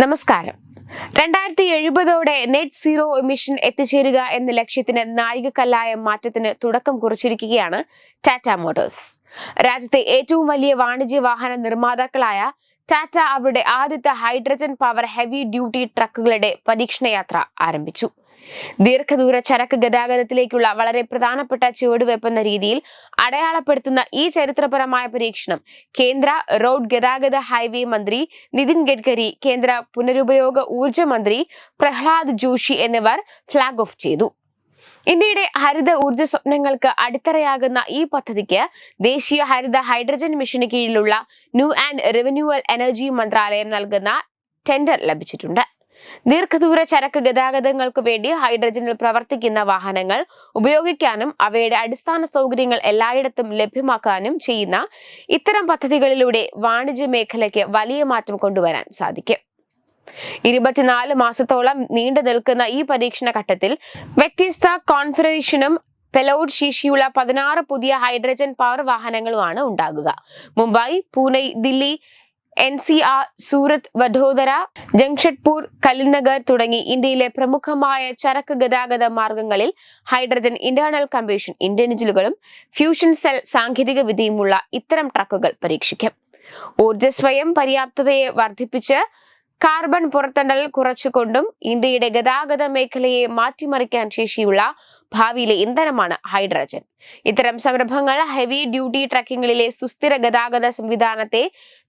നമസ്കാരം. 2070 net zero emission എത്തിച്ചേരുക എന്ന ലക്ഷ്യത്തിന് നാഴികക്കല്ലായ മാറ്റത്തിന് തുടക്കം കുറിച്ചിരിക്കുകയാണ് ടാറ്റ മോട്ടോഴ്സ്. രാജ്യത്തെ ഏറ്റവും വലിയ വാണിജ്യ വാഹന നിർമ്മാതാക്കളായ ടാറ്റ അവരുടെ ആദ്യത്തെ ഹൈഡ്രജൻ പവർ ഹെവി ഡ്യൂട്ടി ട്രക്കുകളുടെ പരീക്ഷണ യാത്ര ആരംഭിച്ചു. ദീർഘദൂര ചരക്ക് ഗതാഗതത്തിലേക്കുള്ള വളരെ പ്രധാനപ്പെട്ട ചുവടുവെപ്പെന്ന രീതിയിൽ അടയാളപ്പെടുത്തുന്ന ഈ ചരിത്രപരമായ പരീക്ഷണം കേന്ദ്ര റോഡ് ഗതാഗത ഹൈവേ മന്ത്രി നിതിൻ ഗഡ്കരി, കേന്ദ്ര പുനരുപയോഗ ഊർജ മന്ത്രി പ്രഹ്ലാദ് ജോഷി എന്നിവർ ഫ്ലാഗ് ഓഫ് ചെയ്തു. ഇന്ത്യയുടെ ഹരിത ഊർജ സ്വപ്നങ്ങൾക്ക് അടിത്തറയാകുന്ന ഈ പദ്ധതിക്ക് ദേശീയ ഹരിത ഹൈഡ്രജൻ മിഷന് കീഴിലുള്ള ന്യൂ ആൻഡ് റിന്യൂവൽ എനർജി മന്ത്രാലയം നൽകുന്ന ടെൻഡർ ലഭിച്ചിട്ടുണ്ട്. ദീർഘദൂര ചരക്ക് ഗതാഗതങ്ങൾക്ക് വേണ്ടി ഹൈഡ്രജനിൽ പ്രവർത്തിക്കുന്ന വാഹനങ്ങൾ ഉപയോഗിക്കാനും അവയുടെ അടിസ്ഥാന സൗകര്യങ്ങൾ എല്ലായിടത്തും ലഭ്യമാക്കാനും ചെയ്യുന്ന ഇത്തരം പദ്ധതികളിലൂടെ വാണിജ്യ മേഖലയ്ക്ക് വലിയ മാറ്റം കൊണ്ടുവരാൻ സാധിക്കും. 24 മാസത്തോളം നീണ്ടു നിൽക്കുന്ന ഈ പരീക്ഷണ ഘട്ടത്തിൽ വ്യത്യസ്ത കോൺഫിഗറേഷനും പെലോഡ് ശേഷിയുള്ള 16 പുതിയ ഹൈഡ്രജൻ പവർ വാഹനങ്ങളുമാണ് ഉണ്ടാകുക. മുംബൈ, പൂനെ, ദില്ലി, NCR, സൂറത്ത്, വഡോദര, ജംഷഡ്പൂർ, കലിനഗർ തുടങ്ങി ഇന്ത്യയിലെ പ്രമുഖമായ ചരക്ക് ഗതാഗത മാർഗങ്ങളിൽ ഹൈഡ്രജൻ ഇന്റേണൽ കമ്പഷൻ എഞ്ചിനുകളും ഫ്യൂഷൻ സെൽ സാങ്കേതിക വിദ്യയുമുള്ള ഇത്തരം ട്രക്കുകൾ പരീക്ഷിക്കും. ഊർജ സ്വയം പര്യാപ്തതയെ വർദ്ധിപ്പിച്ച് കാർബൺ പുറന്തള്ളൽ കുറച്ചുകൊണ്ടും ഇന്ത്യയുടെ ഗതാഗത മേഖലയെ മാറ്റിമറിക്കാൻ ശേഷിയുള്ള ഭാവിയിലെ ഇന്ധനമാണ് ഹൈഡ്രജൻ. ഇത്തരം സംരംഭങ്ങൾ ഹെവി ഡ്യൂട്ടി ട്രക്കിങ്ങിലെ സുസ്ഥിര ഗതാഗത സംവിധാനത്തെ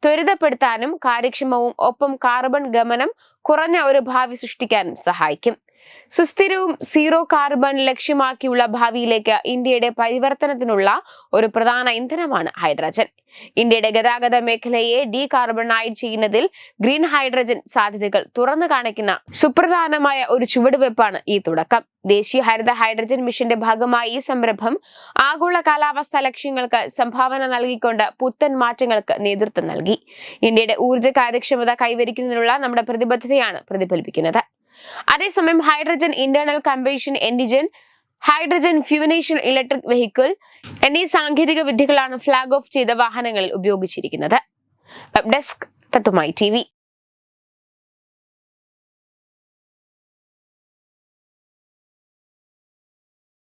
ത്വരിതപ്പെടുത്താനും കാര്യക്ഷമവും ഒപ്പം കാർബൺ ഗമനം കുറഞ്ഞ ഒരു ഭാവി സൃഷ്ടിക്കാനും സഹായിക്കും. സുസ്ഥിരവും സീറോ കാർബൺ ലക്ഷ്യമാക്കിയുള്ള ഭാവിയിലേക്ക് ഇന്ത്യയുടെ പരിവർത്തനത്തിനുള്ള ഒരു പ്രധാന ഇന്ധനമാണ് ഹൈഡ്രജൻ. ഇന്ത്യയുടെ ഗതാഗത മേഖലയെ ഡീകാർബണൈസ് ചെയ്യുന്നതിൽ ഗ്രീൻ ഹൈഡ്രജൻ സാധ്യതകൾ തുറന്നു കാണിക്കുന്ന സുപ്രധാനമായ ഒരു ചുവടുവെപ്പാണ് ഈ തുടക്കം. ദേശീയ ഹരിത ഹൈഡ്രജൻ മിഷന്റെ ഭാഗമായി ഈ സംരംഭം ആഗോള കാലാവസ്ഥാ ലക്ഷ്യങ്ങൾക്ക് സംഭാവന നൽകിക്കൊണ്ട് പുത്തൻ മാറ്റങ്ങൾക്ക് നേതൃത്വം നൽകി. ഇന്ത്യയുടെ ഊർജ്ജ കാര്യക്ഷമത കൈവരിക്കുന്നതിനുള്ള നമ്മുടെ പ്രതിബദ്ധതയാണ് പ്രതിഫലിപ്പിക്കുന്നത്. അതേസമയം hydrogen internal combustion engine, hydrogen ഫ്യൂവനേഷൻ ഇലക്ട്രിക് വെഹിക്കിൾ എന്നീ സാങ്കേതിക വിദ്യകളാണ് ഫ്ലാഗ് ഓഫ് ചെയ്ത വാഹനങ്ങളിൽ ഉപയോഗിച്ചിരിക്കുന്നത്. വെബ് ഡെസ്ക് തത്തുമൈ TV.